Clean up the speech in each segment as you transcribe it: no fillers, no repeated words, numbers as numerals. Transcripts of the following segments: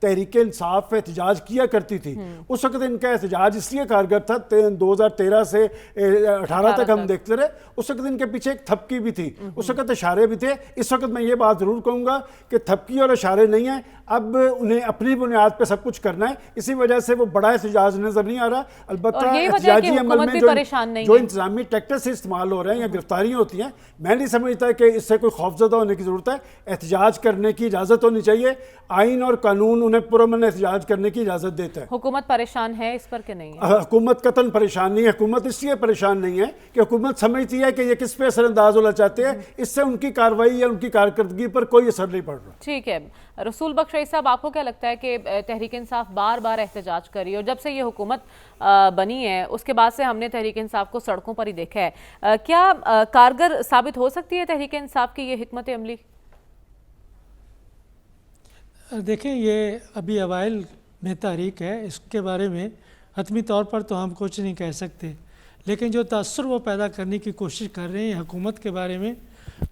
تحریک انصاف احتجاج کیا کرتی تھی، اس وقت ان کا احتجاج اس لیے کارگر تھا، 2013 سے 18 تک ہم دیکھتے رہے، اس وقت ان کے پیچھے ایک تھپکی بھی تھی، اس وقت اشارے بھی تھے۔ اس وقت میں یہ بات ضرور کہوں گا کہ تھپکی اور اشارے نہیں ہیں، اب انہیں اپنی بنیاد پہ سب کچھ کرنا ہے، اسی وجہ سے وہ بڑا احتجاج نظر نہیں آ رہا۔ البتہ احتجاجی عمل میں جو انتظامی ٹیکٹس استعمال ہو رہے ہیں یا گرفتاریاں ہوتی ہیں، میں نہیں سمجھتا کہ اس سے کوئی خوف زدہ ہونے کی ضرورت ہے۔ احتجاج کرنے کی اجازت ہونی چاہیے، آئین اور قانون انہیں پرامن احتجاج کرنے کی اجازت دیتا ہے۔ حکومت پریشان ہے اس پر کہ نہیں ہے؟ حکومت قطعاً پریشان نہیں ہے، حکومت اس لیے پریشان نہیں ہے کہ حکومت سمجھتی ہے کہ یہ کس پہ اثر انداز ہونا چاہتے ہیں، اس سے ان کی کارروائی یا ان کی کارکردگی پر کوئی اثر نہیں پڑ رہا۔ ٹھیک ہے، رسول بخش رئیس صاحب، آپ کو کیا لگتا ہے کہ تحریک انصاف بار بار احتجاج کر رہی ہے، اور جب سے یہ حکومت بنی ہے اس کے بعد سے ہم نے تحریک انصاف کو سڑکوں پر ہی دیکھا ہے، کیا کارگر ثابت ہو سکتی ہے تحریک انصاف کی یہ حکمت عملی؟ دیکھیں، یہ ابھی اوائل میں تحریک ہے، اس کے بارے میں حتمی طور پر تو ہم کچھ نہیں کہہ سکتے، لیکن جو تاثر وہ پیدا کرنے کی کوشش کر رہے ہیں حکومت کے بارے میں،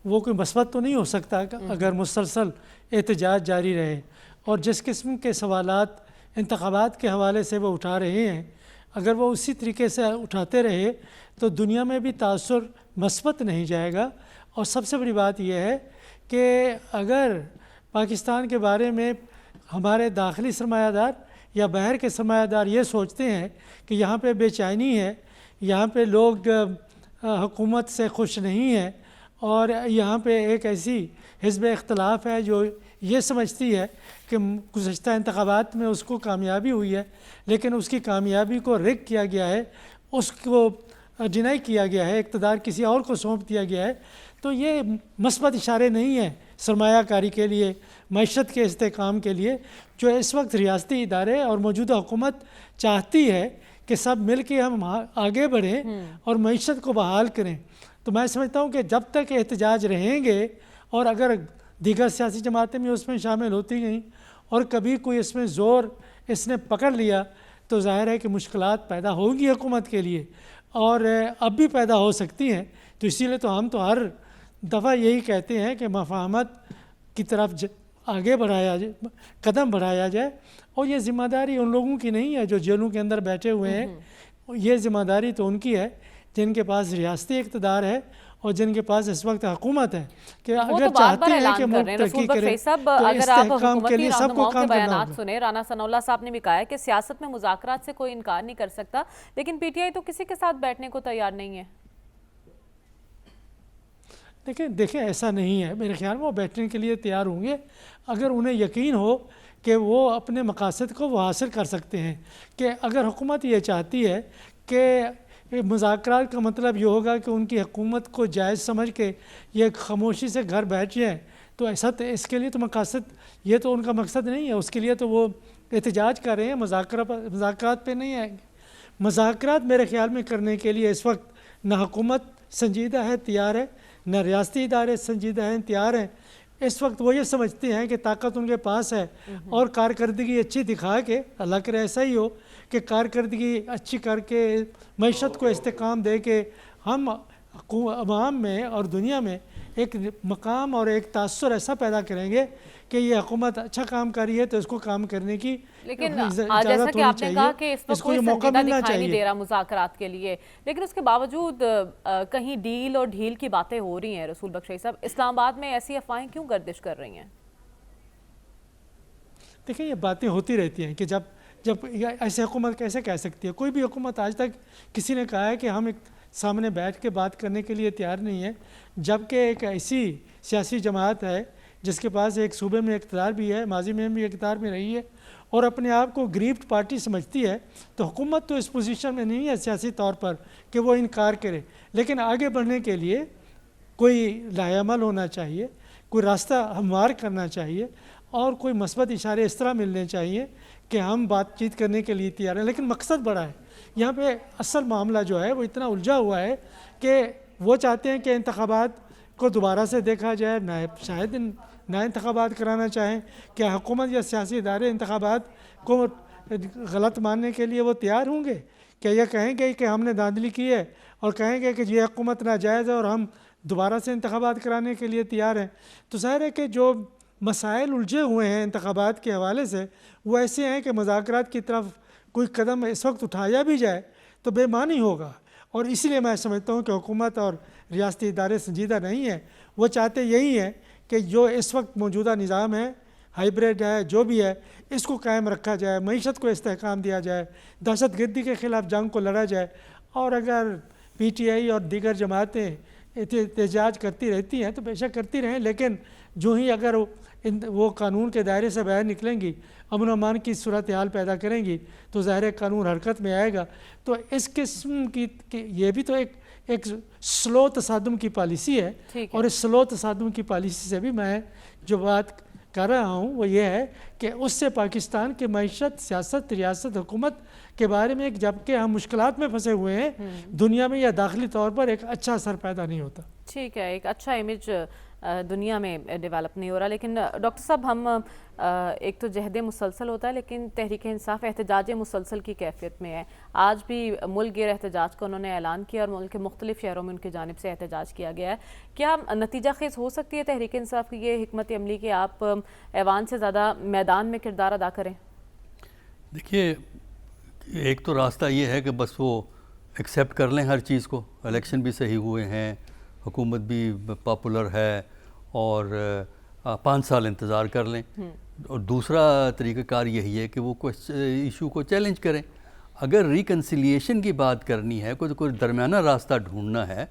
وہ کوئی مثبت تو نہیں ہو سکتا اگر مسلسل احتجاج جاری رہے، اور جس قسم کے سوالات انتخابات کے حوالے سے وہ اٹھا رہے ہیں، اگر وہ اسی طریقے سے اٹھاتے رہے تو دنیا میں بھی تاثر مثبت نہیں جائے گا۔ اور سب سے بڑی بات یہ ہے کہ اگر پاکستان کے بارے میں ہمارے داخلی سرمایہ دار یا باہر کے سرمایہ دار یہ سوچتے ہیں کہ یہاں پہ بے چینی ہے، یہاں پہ لوگ حکومت سے خوش نہیں ہیں، اور یہاں پہ ایک ایسی حزب اختلاف ہے جو یہ سمجھتی ہے کہ گزشتہ انتخابات میں اس کو کامیابی ہوئی ہے، لیکن اس کی کامیابی کو رگ کیا گیا ہے، اس کو ڈینائی کیا گیا ہے، اقتدار کسی اور کو سونپ دیا گیا ہے، تو یہ مثبت اشارے نہیں ہیں سرمایہ کاری کے لیے، معیشت کے استحکام کے لیے، جو اس وقت ریاستی ادارے اور موجودہ حکومت چاہتی ہے کہ سب مل کے ہم آگے بڑھیں اور معیشت کو بحال کریں۔ تو میں سمجھتا ہوں کہ جب تک احتجاج رہیں گے، اور اگر دیگر سیاسی جماعتیں بھی اس میں شامل ہوتی گئیں اور کبھی کوئی اس میں زور اس نے پکڑ لیا، تو ظاہر ہے کہ مشکلات پیدا ہوگی حکومت کے لیے، اور اب بھی پیدا ہو سکتی ہیں۔ تو اسی لیے تو ہم تو ہر دفعہ یہی کہتے ہیں کہ مفاہمت کی طرف آگے بڑھایا جائے، قدم بڑھایا جائے، اور یہ ذمہ داری ان لوگوں کی نہیں ہے جو جیلوں کے اندر بیٹھے ہوئے ہیں، یہ ذمہ داری تو ان کی ہے جن کے پاس ریاستی اقتدار ہے اور جن کے پاس اس وقت حکومت ہے، کہ اگر چاہتے ہیں کہ ملک ترقی کرے تو استحکام کے لیے سب کو کام کرنا ہوگا۔ سنیں، رانا ثناء اللہ صاحب نے بھی کہا ہے کہ سیاست میں مذاکرات سے کوئی انکار نہیں کر سکتا، لیکن پی ٹی آئی تو کسی کے ساتھ بیٹھنے کو تیار نہیں ہے۔ دیکھیں ایسا نہیں ہے، میرے خیال میں وہ بیٹھنے کے لیے تیار ہوں گے اگر انہیں یقین ہو کہ وہ اپنے مقاصد کو وہ حاصل کر سکتے ہیں۔ کہ اگر حکومت یہ چاہتی ہے کہ مذاکرات کا مطلب یہ ہوگا کہ ان کی حکومت کو جائز سمجھ کے یہ خاموشی سے گھر بیٹھ جائیں، تو ایسا تو اس کے لیے تو مقاصد، یہ تو ان کا مقصد نہیں ہے، اس کے لیے تو وہ احتجاج کر رہے ہیں، مذاکرات پہ نہیں آئیں گے۔ مذاکرات میرے خیال میں کرنے کے لیے اس وقت نہ حکومت سنجیدہ ہے، تیار ہے، نہ ریاستی ادارے سنجیدہ ہیں، تیار ہیں۔ اس وقت وہ یہ سمجھتے ہیں کہ طاقت ان کے پاس ہے، اور کارکردگی اچھی دکھا کے، اللہ کرے ایسا ہی ہو کہ کارکردگی اچھی کر کے معیشت کو استحکام دے کے ہم عوام میں اور دنیا میں ایک مقام اور ایک تاثر ایسا پیدا کریں گے کہ یہ حکومت اچھا کام کر رہی ہے تو اس کو کام کرنے کی لیکن جیسا کہ آپ نے کہا کہ اس وقت کوئی سنجیدہ دکھائی نہیں دے رہا مذاکرات کے لیے، لیکن اس کے باوجود کہیں ڈیل اور ڈھیل کی باتیں ہو رہی ہیں۔ رسول بخش رئیس صاحب، اسلام آباد میں ایسی افواہیں کیوں گردش کر رہی ہیں؟ دیکھیں، یہ باتیں ہوتی رہتی ہیں کہ جب ایسے حکومت کیسے کہہ سکتی ہے؟ کوئی بھی حکومت آج تک کسی نے کہا ہے کہ ہم ایک سامنے بیٹھ کے بات کرنے کے لیے تیار نہیں ہے، جبکہ ایک ایسی سیاسی جماعت ہے جس کے پاس ایک صوبے میں اقتدار بھی ہے، ماضی میں بھی اقتدار میں رہی ہے، اور اپنے آپ کو گریفڈ پارٹی سمجھتی ہے، تو حکومت تو اس پوزیشن میں نہیں ہے سیاسی طور پر کہ وہ انکار کرے، لیکن آگے بڑھنے کے لیے کوئی لائحہ عمل ہونا چاہیے، کوئی راستہ ہموار کرنا چاہیے، اور کوئی مثبت اشارے اس طرح ملنے چاہیے کہ ہم بات چیت کرنے کے لیے تیار ہیں، لیکن مقصد بڑا ہے۔ یہاں پہ اصل معاملہ جو ہے وہ اتنا الجھا ہوا ہے کہ وہ چاہتے ہیں کہ انتخابات کو دوبارہ سے دیکھا جائے، شاید نئے انتخابات کرانا چاہیں، کیا حکومت یا سیاسی ادارے انتخابات کو غلط ماننے کے لیے وہ تیار ہوں گے؟ کیا یہ کہیں گے کہ ہم نے دھاندلی کی ہے، اور کہیں گے کہ یہ حکومت ناجائز ہے اور ہم دوبارہ سے انتخابات کرانے کے لیے تیار ہیں؟ تو ظاہر ہے کہ جو مسائل الجھے ہوئے ہیں انتخابات کے حوالے سے، وہ ایسے ہیں کہ مذاکرات کی طرف کوئی قدم اس وقت اٹھایا بھی جائے تو بے معنی ہوگا، اور اسی لیے میں سمجھتا ہوں کہ حکومت اور ریاستی ادارے سنجیدہ نہیں ہیں۔ وہ چاہتے یہی ہیں کہ جو اس وقت موجودہ نظام ہے، ہائیبریڈ ہے، جو بھی ہے، اس کو قائم رکھا جائے، معیشت کو استحکام دیا جائے، دہشت گردی کے خلاف جنگ کو لڑا جائے، اور اگر پی ٹی آئی اور دیگر جماعتیں احتجاج کرتی رہتی ہیں تو بے شک کرتی رہیں، لیکن جو ہی اگر وہ قانون کے دائرے سے باہر نکلیں گی، امن و امان کی صورتحال پیدا کریں گی، تو ظاہر قانون حرکت میں آئے گا۔ تو اس قسم کی یہ بھی تو ایک سلو تصادم کی پالیسی ہے، اور اس سلو تصادم کی پالیسی سے بھی میں جو بات کر رہا ہوں وہ یہ ہے کہ اس سے پاکستان کی معیشت، سیاست، ریاست، حکومت کے بارے میں جبکہ ہم مشکلات میں پھنسے ہوئے ہیں، دنیا میں یا داخلی طور پر ایک اچھا اثر پیدا نہیں ہوتا۔ ٹھیک ہے، ایک اچھا امیج دنیا میں ڈیولپ نہیں ہو رہا۔ لیکن ڈاکٹر صاحب، ہم ایک تو جہد مسلسل ہوتا ہے، لیکن تحریک انصاف احتجاج مسلسل کی کیفیت میں ہے۔ آج بھی ملک گیر احتجاج کا انہوں نے اعلان کیا، اور ملک کے مختلف شہروں میں ان کی جانب سے احتجاج کیا گیا ہے۔ کیا نتیجہ خیز ہو سکتی ہے تحریک انصاف کی یہ حکمت عملی کہ آپ ایوان سے زیادہ میدان میں کردار ادا کریں؟ دیکھیے، ایک تو راستہ یہ ہے کہ بس وہ ایکسیپٹ کر لیں ہر چیز کو، الیکشن بھی صحیح ہوئے ہیں، حکومت بھی پاپولر ہے، اور 5 سال انتظار کر لیں۔ اور دوسرا طریقہ کار یہی ہے کہ وہ ایشو کو چیلنج کریں۔ اگر ریکنسیلیشن کی بات کرنی ہے، کوئی درمیانہ راستہ ڈھونڈنا ہے،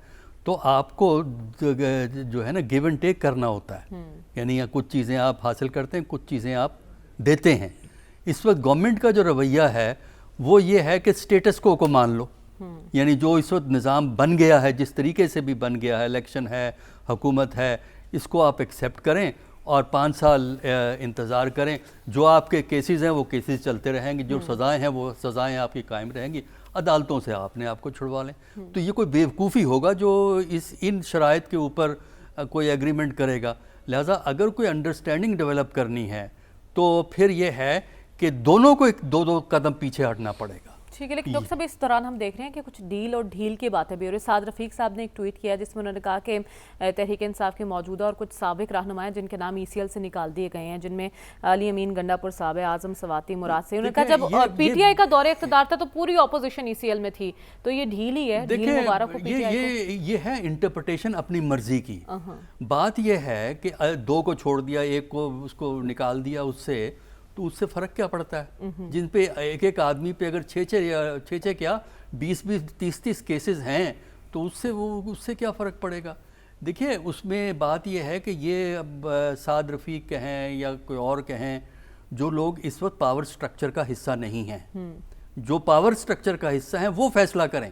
تو آپ کو جو ہے نا گیو اینڈ ٹیک کرنا ہوتا ہے، یعنی کچھ چیزیں آپ حاصل کرتے ہیں، کچھ چیزیں آپ دیتے ہیں۔ اس وقت گورنمنٹ کا جو رویہ ہے وہ یہ ہے کہ اسٹیٹس کو مان لو، یعنی جو اس وقت نظام بن گیا ہے، جس طریقے سے بھی بن گیا ہے، الیکشن ہے، حکومت ہے، اس کو آپ ایکسیپٹ کریں اور 5 سال انتظار کریں۔ جو آپ کے کیسز ہیں وہ کیسز چلتے رہیں گے، جو سزائیں ہیں وہ سزائیں آپ کی قائم رہیں گی، عدالتوں سے آپ کو چھڑوا لیں۔ تو یہ کوئی بیوقوفی ہوگا جو ان شرائط کے اوپر کوئی ایگریمنٹ کرے گا۔ لہٰذا اگر کوئی انڈرسٹینڈنگ ڈیولپ کرنی ہے تو پھر یہ ہے کہ دونوں کو 2 قدم پیچھے ہٹنا پڑے گا۔ ٹھیک ہے، لیکن ڈاکٹر صاحب اس دوران ہم دیکھ رہے ہیں کہ کچھ ڈیل اور ڈھیل کی باتیں بھی ہو رہی ہیں۔ سعد رفیق صاحب نے ایک ٹویٹ کیا جس میں انہوں نے کہا کہ تحریک انصاف کے موجودہ اور کچھ سابق رہنما ہیں جن کے نام ECL سے نکال دیے گئے ہیں، جن میں علی امین گنڈا پور صاحب، اعظم سواتی، مراد سے۔ انہوں نے کہا جب PTI کا دور اقتدار تھا تو پوری اپوزیشن ECL میں تھی، تو یہ ڈھیل ہی ہے، ڈھیل مبارک ہو PTI کو۔ یہ ہے انٹرپریٹیشن اپنی مرضی کی۔ بات یہ ہے کہ 2 کو چھوڑ دیا، 1 کو اس کو نکال دیا، اس سے تو اس سے فرق کیا پڑتا ہے؟ جن پہ ایک آدمی پہ اگر 6 کیا 20 30 کیسز ہیں تو اس سے کیا فرق پڑے گا؟ دیکھیے، اس میں بات یہ ہے کہ یہ اب سعد رفیق کہیں یا کوئی اور کہیں، جو لوگ اس وقت پاور سٹرکچر کا حصہ نہیں ہیں، جو پاور سٹرکچر کا حصہ ہیں وہ فیصلہ کریں،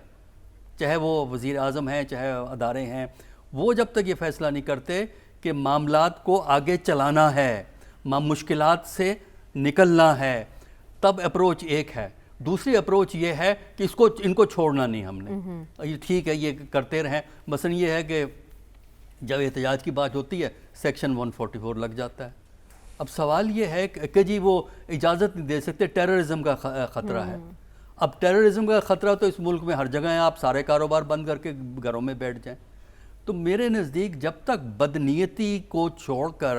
چاہے وہ وزیر اعظم ہیں، چاہے ادارے ہیں۔ وہ جب تک یہ فیصلہ نہیں کرتے کہ معاملات کو آگے چلانا ہے، مشکلات سے نکلنا ہے، تب اپروچ ایک ہے۔ دوسری اپروچ یہ ہے کہ ان کو چھوڑنا نہیں ہم نے، یہ ٹھیک ہے، یہ کرتے رہیں۔ مثلا یہ ہے کہ جب احتجاج کی بات ہوتی ہے سیکشن 144 لگ جاتا ہے۔ اب سوال یہ ہے کہ جی وہ اجازت نہیں دے سکتے، ٹیررزم کا خطرہ ہے۔ اب ٹیررزم کا خطرہ تو اس ملک میں ہر جگہ ہے، آپ سارے کاروبار بند کر کے گھروں میں بیٹھ جائیں۔ تو میرے نزدیک جب تک بدنیتی کو چھوڑ کر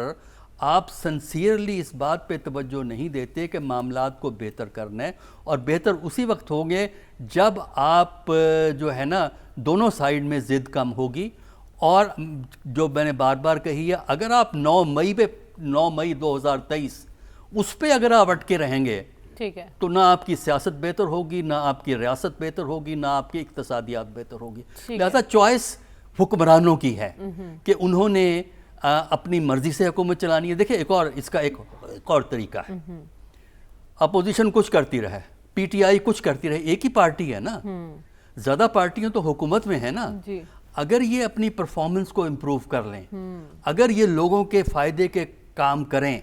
آپ سنسیئرلی اس بات پہ توجہ نہیں دیتے کہ معاملات کو بہتر کرنا ہے، اور بہتر اسی وقت ہوں گے جب آپ جو ہے نا دونوں سائیڈ میں ضد کم ہوگی۔ اور جو میں نے بار بار کہی ہے، اگر آپ 9 مئی 2023 اس پہ اگر آپ اٹکے رہیں گے تو نہ آپ کی سیاست بہتر ہوگی، نہ آپ کی ریاست بہتر ہوگی، نہ آپ کی اقتصادیات بہتر ہوگی۔ لہذا چوائس حکمرانوں کی ہے کہ انہوں نے اپنی مرضی سے حکومت چلانی ہے۔ دیکھیں، اس کا ایک اور طریقہ ہے، اپوزیشن کچھ کرتی رہے، PTI کچھ کرتی رہے، ایک ہی پارٹی ہے نا، زیادہ پارٹیاں تو حکومت میں ہیں نا۔ اگر یہ اپنی پرفارمنس کو امپروو کر لیں، اگر یہ لوگوں کے فائدے کے کام کریں،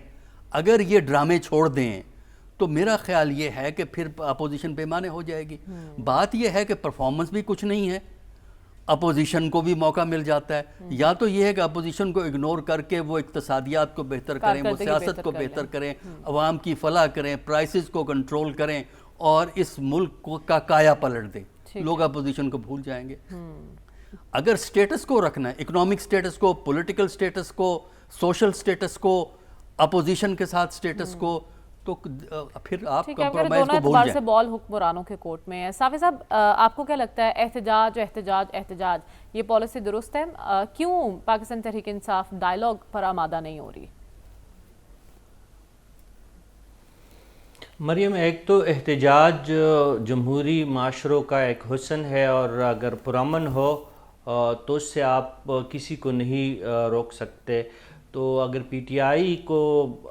اگر یہ ڈرامے چھوڑ دیں، تو میرا خیال یہ ہے کہ پھر اپوزیشن پیمانے ہو جائے گی۔ بات یہ ہے کہ پرفارمنس بھی کچھ نہیں ہے، اپوزیشن کو بھی موقع مل جاتا ہے۔ یا تو یہ ہے کہ اپوزیشن کو اگنور کر کے وہ اقتصادیات کو بہتر کریں، وہ سیاست کو بہتر کریں، عوام کی فلاح کریں، پرائسز کو کنٹرول کریں، اور اس ملک کا کایا پلٹ دیں۔ لوگ اپوزیشن کو بھول جائیں گے۔ اگر سٹیٹس کو رکھنا ہے، اکنامک سٹیٹس کو، پولیٹیکل سٹیٹس کو، سوشل سٹیٹس کو، اپوزیشن کے ساتھ سٹیٹس کو، تو پھر آپ ٹھیک ہے، اگر کمپرومائز دونوں کو بھول اعتبار جائیں۔ سے بال حکمرانوں کے کورٹ میں ہے. صافی صاحب آپ کو کیا لگتا ہے احتجاج احتجاج احتجاج یہ پالیسی درست ہے؟ کیوں پاکستان تحریک انصاف ڈائلاگ پر آمادہ نہیں ہو رہی؟ مریم، ایک تو احتجاج جمہوری معاشروں کا ایک حسن ہے، اور اگر پرامن ہو تو اس سے آپ کسی کو نہیں روک سکتے. تو اگر پی ٹی آئی کو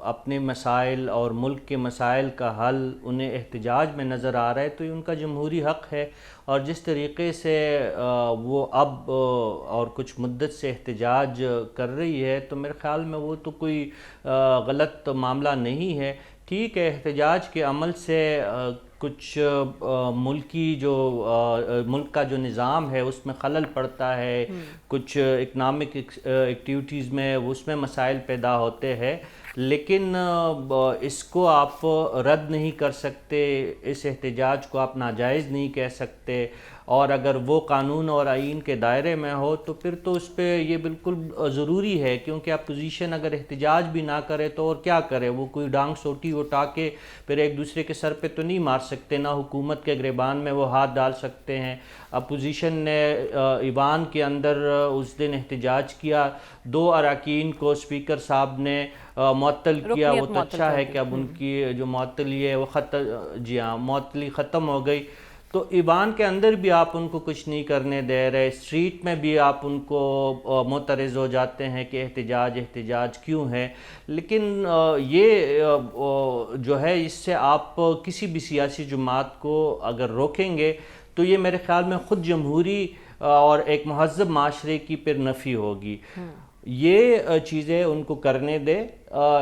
اپنے مسائل اور ملک کے مسائل کا حل انہیں احتجاج میں نظر آ رہا ہے تو یہ ان کا جمہوری حق ہے. اور جس طریقے سے وہ اب اور کچھ مدت سے احتجاج کر رہی ہے تو میرے خیال میں وہ تو کوئی غلط معاملہ نہیں ہے. ٹھیک ہے، احتجاج کے عمل سے کچھ ملک کا جو نظام ہے اس میں خلل پڑتا ہے، کچھ اکنامک ایکٹیویٹیز میں اس میں مسائل پیدا ہوتے ہیں، لیکن اس کو آپ رد نہیں کر سکتے، اس احتجاج کو آپ ناجائز نہیں کہہ سکتے. اور اگر وہ قانون اور آئین کے دائرے میں ہو تو پھر تو اس پہ یہ بالکل ضروری ہے، کیونکہ اپوزیشن اگر احتجاج بھی نہ کرے تو اور کیا کرے؟ وہ کوئی ڈانگ سوٹی اٹھا کے پھر ایک دوسرے کے سر پہ تو نہیں مار سکتے، نہ حکومت کے گریبان میں وہ ہاتھ ڈال سکتے ہیں. اپوزیشن نے ایوان کے اندر اس دن احتجاج کیا، 2 اراکین کو اسپیکر صاحب نے معطل کیا. وہ تو اچھا ہے کہ اب ان کی جو معطلی ہے وہ معطلی ختم ہو گئی. تو ایوان کے اندر بھی آپ ان کو کچھ نہیں کرنے دے رہے، اسٹریٹ میں بھی آپ ان کو معترض ہو جاتے ہیں کہ احتجاج کیوں ہے. لیکن یہ جو ہے اس سے آپ کسی بھی سیاسی جماعت کو اگر روکیں گے تو یہ میرے خیال میں خود جمہوری اور ایک مہذب معاشرے کی پھر نفی ہوگی. یہ چیزیں ان کو کرنے دے،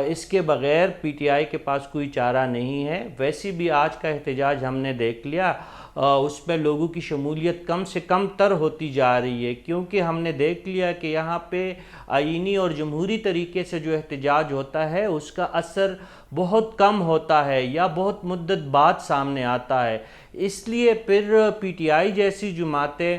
اس کے بغیر پی ٹی آئی کے پاس کوئی چارہ نہیں ہے. ویسی بھی آج کا احتجاج ہم نے دیکھ لیا، اس میں لوگوں کی شمولیت کم سے کم تر ہوتی جا رہی ہے، کیونکہ ہم نے دیکھ لیا کہ یہاں پہ آئینی اور جمہوری طریقے سے جو احتجاج ہوتا ہے اس کا اثر بہت کم ہوتا ہے یا بہت مدت بعد سامنے آتا ہے. اس لیے پھر پی ٹی آئی جیسی جماعتیں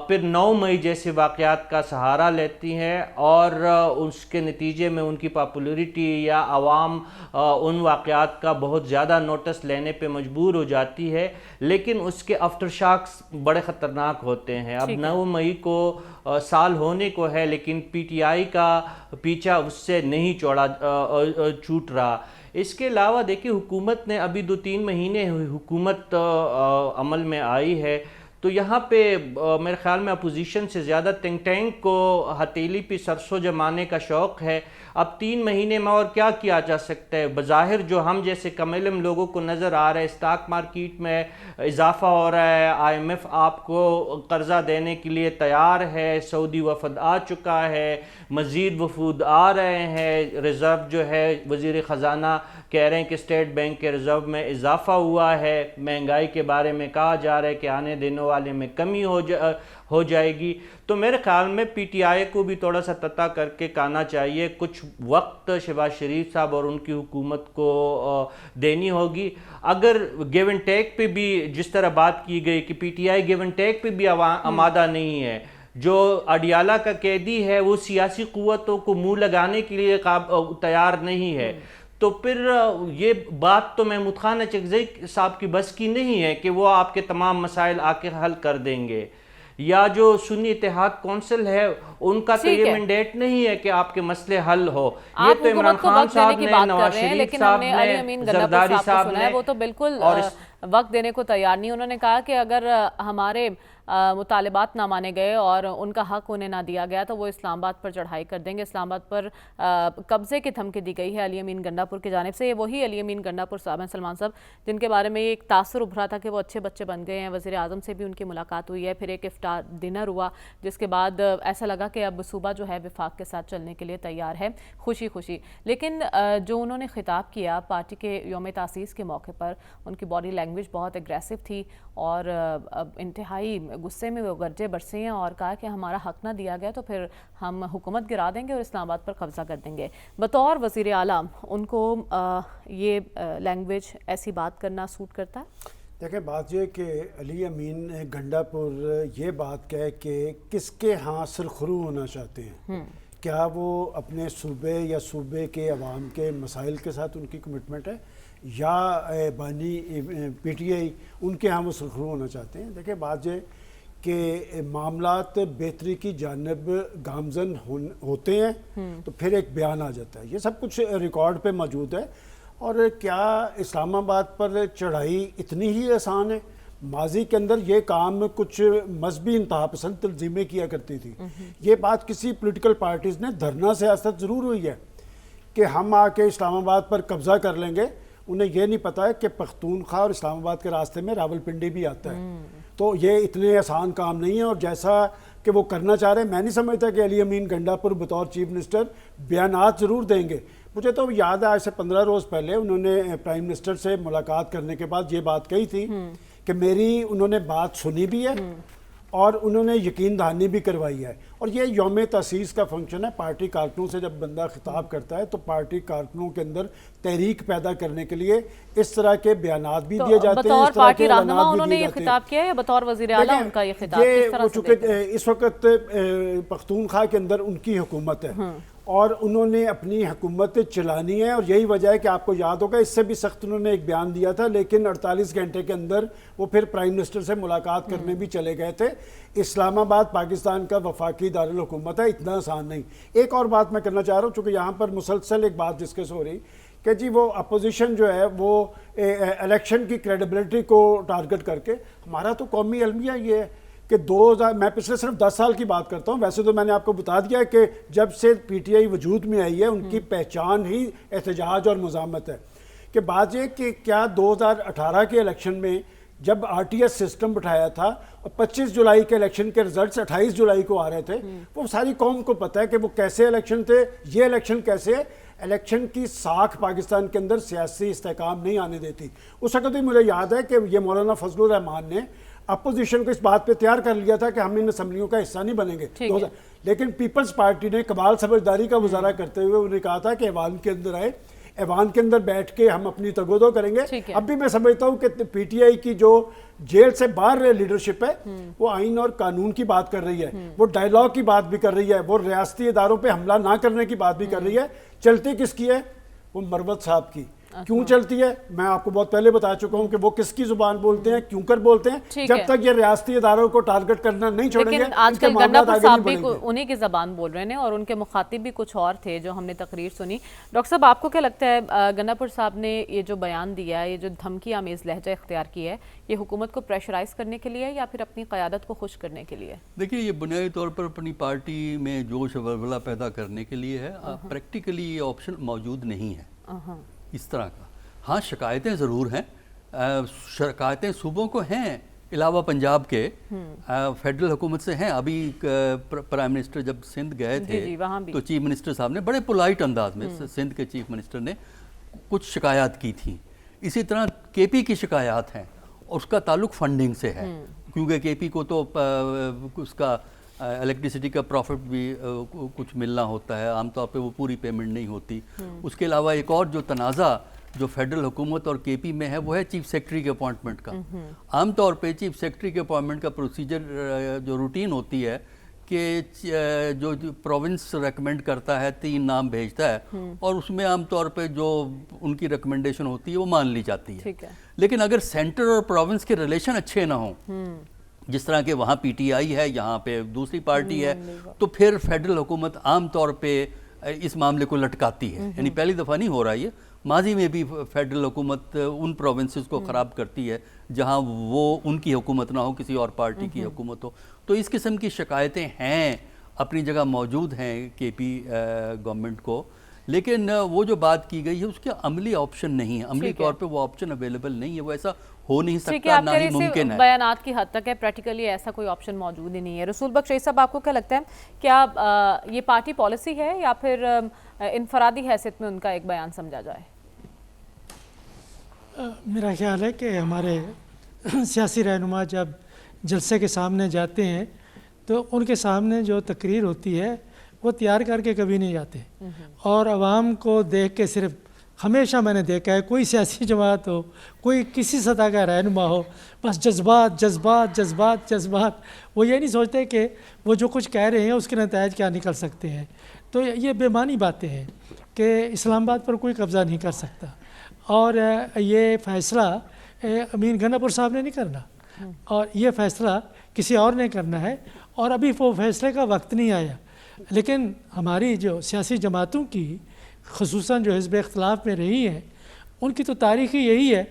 پھر 9 مئی جیسے واقعات کا سہارا لیتی ہیں، اور اس کے نتیجے میں ان کی پاپولیرٹی یا عوام ان واقعات کا بہت زیادہ نوٹس لینے پہ مجبور ہو جاتی ہے، لیکن اس کے آفٹر شاکس بڑے خطرناک ہوتے ہیں. اب 9 مئی کو سال ہونے کو ہے، لیکن پی ٹی آئی کا پیچھا اس سے نہیں چھوٹ رہا. اس کے علاوہ دیکھیں، حکومت نے ابھی 2-3 مہینے حکومت عمل میں آئی ہے، تو یہاں پہ میرے خیال میں اپوزیشن سے زیادہ تھنک ٹینک کو ہتھیلی پہ سرسوں جمانے کا شوق ہے. اب 3 مہینے میں اور کیا کیا جا سکتا ہے؟ بظاہر جو ہم جیسے کم علم لوگوں کو نظر آ رہا ہے، اسٹاک مارکیٹ میں اضافہ ہو رہا ہے، آئی ایم ایف آپ کو قرضہ دینے کے لیے تیار ہے، سعودی وفد آ چکا ہے، مزید وفود آ رہے ہیں، ریزرو جو ہے وزیر خزانہ کہہ رہے ہیں کہ اسٹیٹ بینک کے ریزرو میں اضافہ ہوا ہے، مہنگائی کے بارے میں کہا جا رہا ہے کہ آنے دنوں والے میں کمی ہو جائے گی. تو میرے خیال میں پی ٹی آئی کو بھی تھوڑا سا تتا کر کے کہنا چاہیے، کچھ وقت شہباز شریف صاحب اور ان کی حکومت کو دینی ہوگی. اگر گیو اینڈ ٹیک پہ بھی جس طرح بات کی گئی کہ P T I give and take پہ بھی آمادہ نہیں ہے، جو اڈیالہ کا قیدی ہے وہ سیاسی قوتوں کو منہ لگانے کے لیے تیار نہیں ہے، تو پھر یہ بات تو محمود خان اچکزئی صاحب کی بس کی نہیں ہے کہ وہ آپ کے تمام مسائل آ کے حل کر دیں گے، یا جو سنی اتحاد کونسل ہے ان کا تو یہ مینڈیٹ نہیں ہے کہ آپ کے مسئلے حل ہو. یہ تو عمران خان صاحب نے، نواز شریف صاحب نے، زرداری صاحب نے، وہ تو بالکل وقت دینے کو تیار نہیں. انہوں نے کہا کہ اگر ہمارے مطالبات نہ مانے گئے اور ان کا حق انہیں نہ دیا گیا تو وہ اسلام آباد پر چڑھائی کر دیں گے. اسلام آباد پر قبضے کی دھمکی دی گئی ہے علی امین گنڈا پور کی جانب سے. یہ وہی علی امین گنڈا پور صاحب ہیں سلمان صاحب جن کے بارے میں ایک تاثر ابھرا تھا کہ وہ اچھے بچے بن گئے ہیں. وزیر اعظم سے بھی ان کی ملاقات ہوئی ہے، پھر ایک افطار ڈنر ہوا جس کے بعد ایسا لگا کہ اب صوبہ جو ہے وفاق کے ساتھ چلنے کے لیے تیار ہے، خوشی خوشی. لیکن جو انہوں نے خطاب کیا پارٹی کے یوم تاسیس کے موقع پر، ان کی باڈی لینگویج بہت اگریسو تھی اور انتہائی غصے میں وہ گرجے برسے ہیں اور کہا کہ ہمارا حق نہ دیا گیا تو پھر ہم حکومت گرا دیں گے اور اسلام آباد پر قبضہ کر دیں گے. بطور وزیر اعلیٰ ان کو یہ لینگویج ایسی بات کرنا سوٹ کرتا ہے؟ دیکھیں، بات یہ کہ علی امین گنڈا پور یہ بات کہے کہ کس کے ہاں سرخرو ہونا چاہتے ہیں، کیا وہ اپنے صوبے یا صوبے کے عوام کے مسائل کے ساتھ ان کی کمٹمنٹ ہے یا بانی پی ٹی آئی ان کے ہاں وہ سرخرو ہونا چاہتے ہیں. دیکھیں بات یہ کہ معاملات بہتری کی جانب گامزن ہوتے ہیں تو پھر ایک بیان آ جاتا ہے. یہ سب کچھ ریکارڈ پہ موجود ہے. اور کیا اسلام آباد پر چڑھائی اتنی ہی آسان ہے؟ ماضی کے اندر یہ کام کچھ مذہبی انتہا پسند تنظیمیں کیا کرتی تھی. یہ بات کسی پولیٹیکل پارٹیز نے دھرنا سیاست ضرور ہوئی ہے کہ ہم آ کے اسلام آباد پر قبضہ کر لیں گے. انہیں یہ نہیں پتا ہے کہ پختونخوا اور اسلام آباد کے راستے میں راولپنڈی بھی آتا ہے. تو یہ اتنے آسان کام نہیں ہے. اور جیسا کہ وہ کرنا چاہ رہے ہیں, میں نہیں سمجھتا کہ علی امین گنڈا پور بطور چیف منسٹر بیانات ضرور دیں گے. مجھے تو یاد ہے آج سے 15 روز پہلے انہوں نے پرائم منسٹر سے ملاقات کرنے کے بعد یہ بات کہی تھی کہ میری انہوں نے بات سنی بھی ہے اور انہوں نے یقین دہانی بھی کروائی ہے. اور یہ یوم تاسیس کا فنکشن ہے. پارٹی کارکنوں سے جب بندہ خطاب کرتا ہے تو پارٹی کارکنوں کے اندر تحریک پیدا کرنے کے لیے اس طرح کے بیانات بھی دیے جاتے ہیں. بطور پارٹی رہنما انہوں نے یہ خطاب کیا ہے یا بطور وزیر اعلیٰ ان کا یہ خطاب کس طرح سے دیکھتے ہیں؟ اس وقت پختونخوا کے اندر ان کی حکومت ہے اور انہوں نے اپنی حکومت چلانی ہے. اور یہی وجہ ہے کہ آپ کو یاد ہوگا اس سے بھی سخت انہوں نے ایک بیان دیا تھا, لیکن 48 گھنٹے کے اندر وہ پھر پرائم منسٹر سے ملاقات کرنے بھی چلے گئے تھے. اسلام آباد پاکستان کا وفاقی دارالحکومت ہے, اتنا آسان نہیں. ایک اور بات میں کرنا چاہ رہا ہوں, چونکہ یہاں پر مسلسل ایک بات ڈسکس ہو رہی کہ جی وہ اپوزیشن جو ہے وہ الیکشن کی کریڈیبلٹی کو ٹارگٹ کر کے, ہمارا تو قومی المیہ یہ ہے کہ 2000 میں پچھلے صرف 10 سال کی بات کرتا ہوں. ویسے تو میں نے آپ کو بتا دیا کہ جب سے پی ٹی آئی وجود میں آئی ہے ان کی پہچان ہی احتجاج اور مزاحمت ہے. کہ بات یہ کہ کیا 2018 کے الیکشن میں جب آر ٹی ایس سسٹم بٹھایا تھا اور 25 جولائی کے الیکشن کے رزلٹس 28 جولائی کو آ رہے تھے, وہ ساری قوم کو پتہ ہے کہ وہ کیسے الیکشن تھے, یہ الیکشن کیسے ہے. الیکشن کی ساکھ پاکستان کے اندر سیاسی استحکام نہیں آنے دیتی. اس وقت بھی مجھے یاد ہے کہ یہ مولانا فضل الرحمان نے اپوزیشن کو اس بات پہ تیار کر لیا تھا کہ ہم ان اسمبلیوں کا حصہ نہیں بنیں گے. لیکن پیپلز پارٹی نے کمال سمجھداری کا مظاہرہ کرتے ہوئے انہوں نے کہا تھا کہ ایوان کے اندر آئے, ایوان کے اندر بیٹھ کے ہم اپنی تگودو کریں گے. اب بھی میں سمجھتا ہوں کہ پی ٹی آئی کی جو جیل سے باہر لیڈرشپ ہے وہ آئین اور قانون کی بات کر رہی ہے, وہ ڈائیلاگ کی بات بھی کر رہی ہے, وہ ریاستی اداروں پہ حملہ نہ کرنے کی بات بھی کر رہی ہے. چلتی کس کی ہے؟ وہ مروت صاحب کی. کیوں چلتی ہے؟ میں آپ کو بہت پہلے بتا چکا ہوں کہ وہ کس کی زبان بولتے ہیں, کیوں کر بولتے ہیں. جب تک یہ ریاستی اداروں کو ٹارگٹ کرنا نہیں چھوڑیں گے, لیکن آج کل گنڈا پور صاحب بھی انہی کی زبان بول رہے ہیں اور ان کے مخاطب بھی کچھ اور تھے جو ہم نے تقریر سنی. ڈاکٹر صاحب آپ کو کیا لگتا ہے گنڈا پور صاحب نے یہ جو بیان دیا ہے, یہ جو دھمکی آمیز لہجہ اختیار کی ہے, یہ حکومت کو پریشرائز کرنے کے لیے یا پھر اپنی قیادت کو خوش کرنے کے لیے؟ دیکھیے یہ بنیادی طور پر اپنی پارٹی میں جوش و ولولہ پیدا کرنے کے لیے ہے. پریکٹیکلی یہ آپشن موجود نہیں ہے اس طرح کا. ہاں شکایتیں ضرور ہیں, شکایتیں صوبوں کو ہیں علاوہ پنجاب کے, فیڈرل حکومت سے ہیں. ابھی پرائم منسٹر جب سندھ گئے تھے تو چیف منسٹر صاحب نے بڑے پولائٹ انداز میں سندھ کے چیف منسٹر نے کچھ شکایات کی تھیں. اسی طرح کے پی کی شکایات ہیں, اس کا تعلق فنڈنگ سے ہے کیونکہ کے پی کو تو اس کا الیکٹریسٹی کا پروفٹ بھی کچھ ملنا ہوتا ہے, عام طور پہ وہ پوری پیمنٹ نہیں ہوتی. اس کے علاوہ ایک اور جو تنازع جو فیڈرل حکومت اور کے پی میں ہے وہ ہے چیف سیکرٹری کے اپوائنٹمنٹ کا. عام طور پہ چیف سیکرٹری کے اپوائنٹمنٹ کا پروسیجر جو روٹین ہوتی ہے کہ جو پروونس ریکمنڈ کرتا ہے 3 نام بھیجتا ہے اور اس میں عام طور پہ جو ان کی ریکمنڈیشن ہوتی ہے وہ مان لی جاتی ہے. لیکن اگر سینٹر اور پروونس کے ریلیشن اچھے نہ ہوں, جس طرح کہ وہاں پی ٹی آئی ہے, یہاں پہ دوسری پارٹی ہے, تو پھر فیڈرل حکومت عام طور پہ اس معاملے کو لٹکاتی ہے. یعنی پہلی دفعہ نہیں ہو رہا یہ, ماضی میں بھی فیڈرل حکومت ان پروونسز کو خراب کرتی ہے جہاں وہ ان کی حکومت نہ ہو, کسی اور پارٹی کی حکومت ہو. تو اس قسم کی شکایتیں ہیں, اپنی جگہ موجود ہیں کے پی گورنمنٹ کو, لیکن وہ جو بات کی گئی ہے اس کے عملی آپشن نہیں ہے. عملی طور پہ وہ آپشن اویلیبل نہیں ہے, وہ ایسا ہو نہیں سکتا, نہ ہی ممکن ہے. بیانات کی حد تک ہے, پریکٹیکلی ایسا کوئی آپشن موجود ہی نہیں ہے. رسول بخش رئیس صاحب آپ کو کیا لگتا ہے, کیا یہ پارٹی پالیسی ہے یا پھر انفرادی حیثیت میں ان کا ایک بیان سمجھا جائے؟ میرا خیال ہے کہ ہمارے سیاسی رہنما جب جلسے کے سامنے جاتے ہیں تو ان کے سامنے جو تقریر ہوتی ہے وہ تیار کر کے کبھی نہیں جاتے, اور عوام کو دیکھ کے صرف ہمیشہ میں نے دیکھا ہے کوئی سیاسی جماعت ہو, کوئی کسی سطح کا رہنما ہو, بس جذبات جذبات جذبات جذبات. وہ یہ نہیں سوچتے کہ وہ جو کچھ کہہ رہے ہیں اس کے نتائج کیا نکل سکتے ہیں. تو یہ بےمانی باتیں ہیں کہ اسلام آباد پر کوئی قبضہ نہیں کر سکتا، اور یہ فیصلہ امین گنڈا پور صاحب نے نہیں کرنا، اور یہ فیصلہ کسی اور نے کرنا ہے، اور ابھی وہ فیصلے کا وقت نہیں آیا۔ لیکن ہماری جو سیاسی جماعتوں کی، خصوصاً جو حزب اختلاف میں رہی ہیں، ان کی تو تاریخ ہی یہی ہے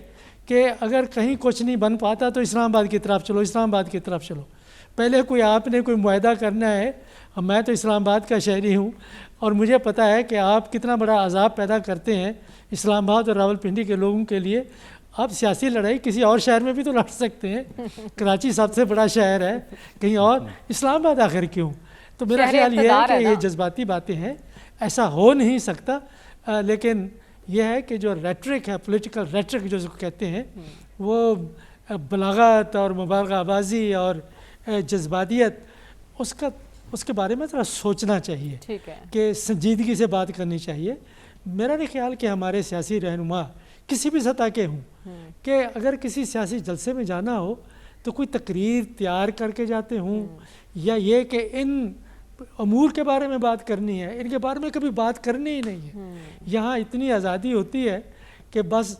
کہ اگر کہیں کچھ نہیں بن پاتا تو اسلام آباد کی طرف چلو، اسلام آباد کی طرف چلو۔ پہلے آپ نے کوئی معاہدہ کرنا ہے، میں تو اسلام آباد کا شہری ہوں اور مجھے پتہ ہے کہ آپ کتنا بڑا عذاب پیدا کرتے ہیں اسلام آباد اور راولپنڈی کے لوگوں کے لیے۔ آپ سیاسی لڑائی کسی اور شہر میں بھی تو لڑ سکتے ہیں، کراچی سب سے بڑا شہر ہے، کہیں اور اسلام آباد آخر کیوں؟ تو میرا خیال یہ ہے کہ یہ جذباتی باتیں ہیں، ایسا ہو نہیں سکتا۔ لیکن یہ ہے کہ جو ریٹرک ہے، پولیٹیکل ریٹرک جو کہتے ہیں، وہ بلاغت اور مبالغہ بازی اور جذباتیت، اس کے بارے میں ذرا سوچنا چاہیے کہ سنجیدگی سے بات کرنی چاہیے۔ میرا نہیں خیال کہ ہمارے سیاسی رہنما کسی بھی سطح کے ہوں کہ اگر کسی سیاسی جلسے میں جانا ہو تو کوئی تقریر تیار کر کے جاتے ہوں، یا یہ کہ ان امور کے بارے میں بات کرنی ہے، ان کے بارے میں کبھی بات کرنی ہی نہیں ہے۔ یہاں اتنی آزادی ہوتی ہے کہ بس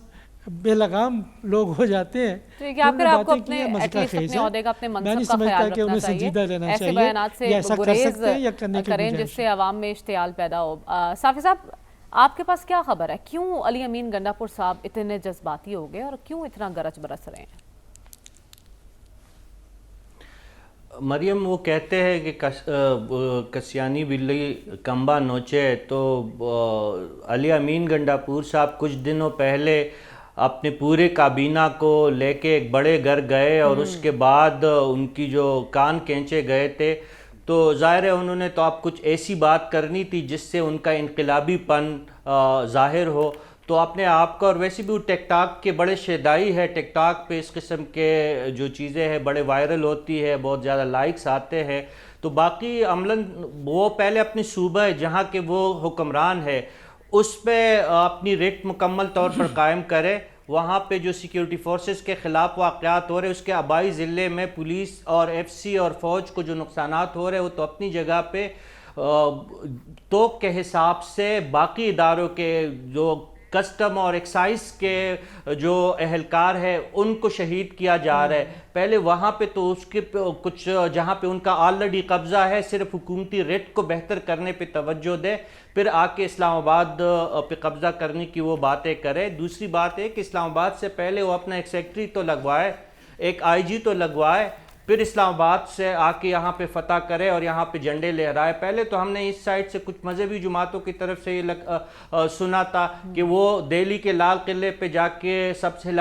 بے لگام لوگ ہو جاتے ہیں۔ یا پھر آپ کو اپنے عہدے کا، اپنے منصب کا خیال رکھنا چاہیے، ایسے بیانات سے گریز کریں جس سے عوام میں اشتعال پیدا ہو۔ صافی صاحب، آپ کے پاس کیا خبر ہے، کیوں علی امین گنڈا پور صاحب اتنے جذباتی ہو گئے اور کیوں اتنا گرج برس رہے ہیں؟ مریم، وہ کہتے ہیں کہ کسیانی بلی کمبا نوچے، تو علی امین گنڈا پور صاحب کچھ دنوں پہلے اپنے پورے کابینہ کو لے کے ایک بڑے گھر گئے، اور اس کے بعد ان کی جو کان کھینچے گئے تھے، تو ظاہر ہے انہوں نے تو اب کچھ ایسی بات کرنی تھی جس سے ان کا انقلابی پن ظاہر ہو، تو اپنے آپ کا، اور ویسے بھی وہ ٹک ٹاک کے بڑے شیدائی ہے، ٹک ٹاک پہ اس قسم کے جو چیزیں ہیں بڑے وائرل ہوتی ہے، بہت زیادہ لائکس آتے ہیں، تو باقی عملاً وہ پہلے اپنی صوبہ جہاں کے وہ حکمران ہے اس پہ اپنی ریٹ مکمل طور پر قائم کرے۔ وہاں پہ جو سیکیورٹی فورسز کے خلاف واقعات ہو رہے، اس کے آبائی ضلع میں پولیس اور ایف سی اور فوج کو جو نقصانات ہو رہے، وہ تو اپنی جگہ پہ توق کے حساب سے باقی اداروں کے جو کسٹم اور ایکسائز کے جو اہلکار ہے ان کو شہید کیا جا رہا ہے۔ پہلے وہاں پہ تو اس کے کچھ جہاں پہ ان کا آلریڈی قبضہ ہے، صرف حکومتی ریٹ کو بہتر کرنے پہ توجہ دے، پھر آ کے اسلام آباد پہ قبضہ کرنے کی وہ باتیں کرے۔ دوسری بات ہے کہ اسلام آباد سے پہلے وہ اپنا ایک سیکٹری تو لگوائے، ایک آئی جی تو لگوائے، پھر اسلام آباد سے آ کے یہاں پہ فتح کرے اور یہاں پہ جھنڈے لہرائے۔ پہلے تو ہم نے اس سائڈ سے کچھ مذہبی جماعتوں کی طرف سے یہ سنا تھا کہ وہ دہلی کے لال قلعے پہ جا کے سب سے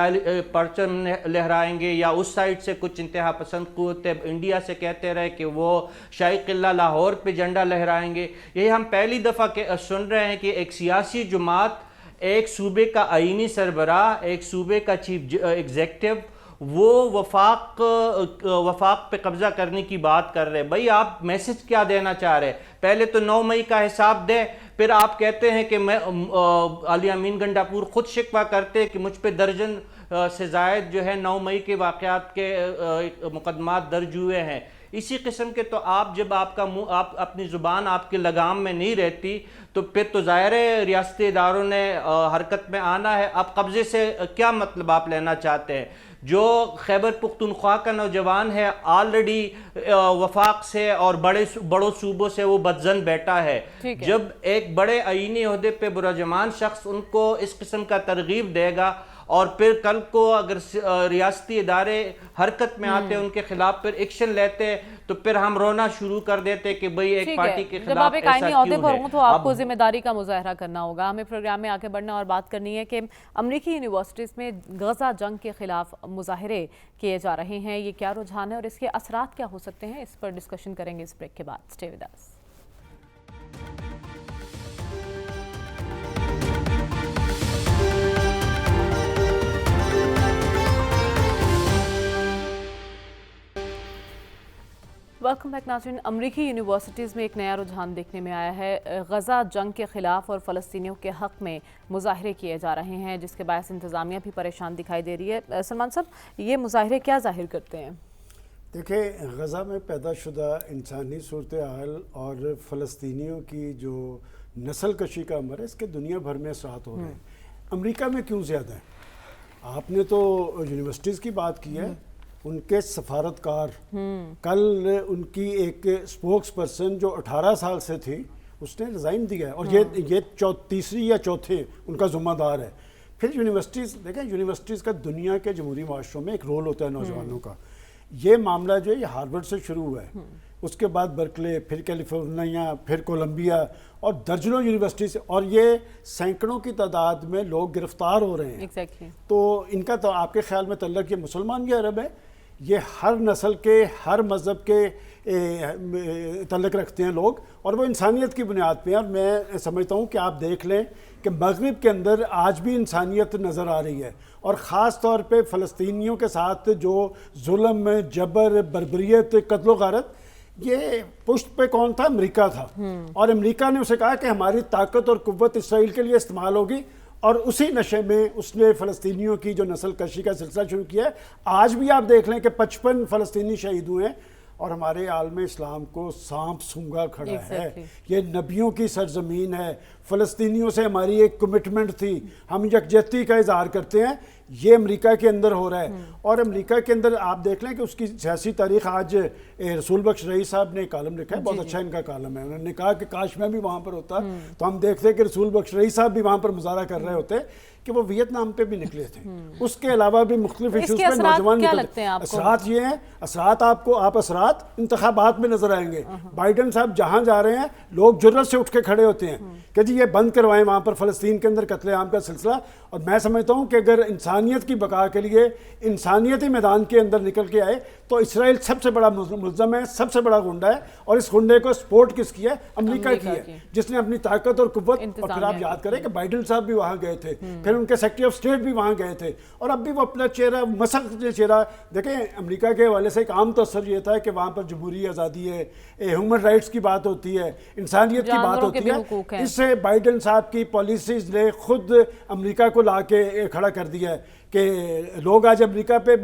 پرچم لہرائیں گے، یا اس سائڈ سے کچھ انتہا پسند قوتیں انڈیا سے کہتے رہے کہ وہ شاہی قلعہ لاہور پہ جھنڈا لہرائیں گے۔ یہ ہم پہلی دفعہ سن رہے ہیں کہ ایک سیاسی جماعت، ایک صوبے کا آئینی سربراہ، ایک صوبے کا چیف ایگزیکٹو، وہ وفاق پہ قبضہ کرنے کی بات کر رہے۔ بھائی آپ میسج کیا دینا چاہ رہے؟ پہلے تو 9 مئی کا حساب دے، پھر آپ کہتے ہیں کہ میں علی امین گنڈا پور خود شکوہ کرتے کہ مجھ پہ درجن سے زائد جو ہے 9 مئی کے واقعات کے مقدمات درج ہوئے ہیں۔ اسی قسم کے تو آپ جب آپ اپنی زبان آپ کے لگام میں نہیں رہتی تو پھر تو ظاہر ہے ریاستی اداروں نے حرکت میں آنا ہے۔ اب قبضے سے کیا مطلب آپ لینا چاہتے ہیں؟ جو خیبر پختونخوا کا نوجوان ہے آلریڈی وفاق سے اور بڑوں صوبوں سے وہ بدزن بیٹھا ہے۔ جب ایک بڑے آئینی عہدے پہ برجمان شخص ان کو اس قسم کا ترغیب دے گا، اور پھر کل کو اگر ریاستی ادارے حرکت میں آتے ان کے خلاف پھر ایکشن لیتے، تو پھر ہم رونا شروع کر دیتے کہ بھئی ایک پارٹی کے خلاف ایسا کیوں ہے۔ جب آپ ایک آئینی عہدے پر ہوں تو آپ کو ذمہ داری کا مظاہرہ کرنا ہوگا۔ ہمیں پروگرام میں آگے بڑھنا اور بات کرنی ہے کہ امریکی یونیورسٹیز میں غزہ جنگ کے خلاف مظاہرے کیے جا رہے ہیں، یہ کیا رجحان ہے اور اس کے اثرات کیا ہو سکتے ہیں، اس پر ڈسکشن کریں گے اس بریک کے بعد۔ Stay with us. Welcome back ناظرین۔ امریکی یونیورسٹیز میں ایک نیا رجحان دیکھنے میں آیا ہے۔ غزہ جنگ کے خلاف اور فلسطینیوں کے حق میں مظاہرے کیے جا رہے ہیں، جس کے باعث انتظامیہ بھی پریشان دکھائی دے رہی ہے۔ سلمان صاحب، یہ مظاہرے کیا ظاہر کرتے ہیں؟ دیکھیں غزہ میں پیدا شدہ انسانی صورتحال اور فلسطینیوں کی جو نسل کشی کا عمل ہے اس کے دنیا بھر میں اثرات ہو رہے ہیں. امریکہ میں کیوں زیادہ ہیں؟ آپ نے تو یونیورسٹیز کی بات کی ہے. ان کے سفارتکار کل ان کی ایک اسپوکس پرسن جو 18 سال سے تھی اس نے ریزائن دیا ہے اور یہ تیسری یا چوتھے ان کا ذمہ دار ہے. پھر یونیورسٹیز دیکھیں یونیورسٹیز کا دنیا کے جمہوری معاشروں میں ایک رول ہوتا ہے نوجوانوں کا. یہ معاملہ جو ہے یہ ہارورڈ سے شروع ہوا ہے, اس کے بعد برکلے, پھر کیلیفورنیا, پھر کولمبیا اور درجنوں یونیورسٹی سے, اور یہ سینکڑوں کی تعداد میں لوگ گرفتار ہو رہے ہیں. Exactly. تو ان کا تو آپ کے خیال میں تعلق یہ مسلمان یا عرب ہے؟ یہ ہر نسل کے, ہر مذہب کے تعلق رکھتے ہیں لوگ, اور وہ انسانیت کی بنیاد پہ ہیں. اور میں سمجھتا ہوں کہ آپ دیکھ لیں کہ مغرب کے اندر آج بھی انسانیت نظر آ رہی ہے, اور خاص طور پہ فلسطینیوں کے ساتھ جو ظلم, جبر, بربریت, قتل و غارت, یہ پشت پہ کون تھا؟ امریکہ تھا. اور امریکہ نے اسے کہا کہ ہماری طاقت اور قوت اسرائیل کے لیے استعمال ہوگی, اور اسی نشے میں اس نے فلسطینیوں کی جو نسل کشی کا سلسلہ شروع کیا ہے. آج بھی آپ دیکھ لیں کہ 55 فلسطینی شہید ہوئے ہیں, اور ہمارے عالم اسلام کو سانپ سونگھا کھڑا ہے. یہ نبیوں کی سرزمین ہے, فلسطینیوں سے ہماری ایک کمٹمنٹ تھی, ہم یکجہتی کا اظہار کرتے ہیں. یہ امریکہ کے اندر ہو رہا ہے, اور امریکہ کے اندر آپ دیکھ لیں کہ اس کی سیاسی تاریخ. آج رسول بخش رئی صاحب نے کالم لکھا ہے, بہت اچھا ان کا کالم ہے. انہوں نے کہا کہ کاش میں بھی وہاں پر ہوتا تو ہم دیکھتے کہ رسول بخش رئی صاحب بھی وہاں پر مظاہرہ کر رہے ہوتے کہ وہ ویتنام پہ بھی نکلے تھے. اس کے علاوہ بھی مختلف ایشوز پہ نوجوان نکلتے. اثرات یہ ہیں, اثرات آپ اثرات انتخابات میں نظر آئیں گے. بائیڈن صاحب جہاں جا رہے ہیں لوگ جرأت سے اٹھ کے کھڑے ہوتے ہیں کہ جی یہ بند کروائیں وہاں پر فلسطین کے اندر قتل عام کا سلسلہ. اور میں سمجھتا ہوں کہ اگر انسانیت کی بقا کے لیے انسانیتی میدان کے اندر نکل کے آئے تو اسرائیل سب سے بڑا ملزم ہے, سب سے بڑا غنڈہ ہے. اور اس غنڈے کو سپورٹ کس کی ہے؟ امریکہ کی ہے, جس نے اپنی طاقت اور قوت. اور پھر آپ یاد کریں کہ بائیڈن صاحب بھی وہاں گئے تھے, پھر ان کے سیکرٹری آف اسٹیٹ بھی وہاں گئے تھے, اور اب بھی وہ اپنا چہرہ مسخ چہرہ دیکھیں. امریکہ کے حوالے سے ایک عام تصور یہ تھا کہ وہاں پر جمہوری آزادی ہے, ہیومن رائٹس کی بات ہوتی ہے, انسانیت کی بات ہوتی ہے. اس سے بائیڈن صاحب کی پالیسیز نے خود امریکہ کو لا کے کھڑا کر دیا ہے کہ لوگ آج امریکہ پہ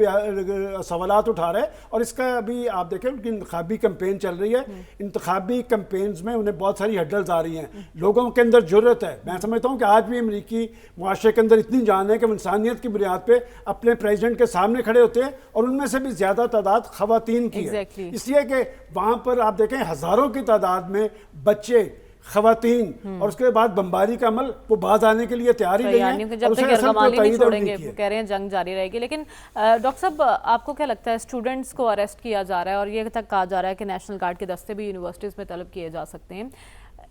سوالات اٹھا رہے ہیں. اور اس کا ابھی آپ دیکھیں ان کی انتخابی کمپین چل رہی ہے. انتخابی کمپینز میں انہیں بہت ساری ہڈلز آ رہی ہیں. لوگوں کے اندر جرأت ہے. میں سمجھتا ہوں کہ آج بھی امریکی معاشرے کے اندر اتنی جان ہے کہ وہ انسانیت کی بنیاد پہ اپنے پریزیڈنٹ کے سامنے کھڑے ہوتے ہیں, اور ان میں سے بھی زیادہ تعداد خواتین کی ہے. اس لیے کہ وہاں پر آپ دیکھیں ہزاروں کی تعداد میں بچے, خواتین, اور اس کے بعد بمباری کا عمل وہ باز آنے کے لیے تیار ہی نہیں ہے. جب تک یرغمالی نہیں چھوڑیں گے, وہ کہہ رہے ہیں جنگ جاری رہے گی. لیکن ڈاکٹر صاحب آپ کو کیا لگتا ہے اسٹوڈنٹس کو اریسٹ کیا جا رہا ہے, اور یہ تک کہا جا رہا ہے کہ نیشنل گارڈ کے دستے بھی یونیورسٹیز میں طلب کیے جا سکتے ہیں,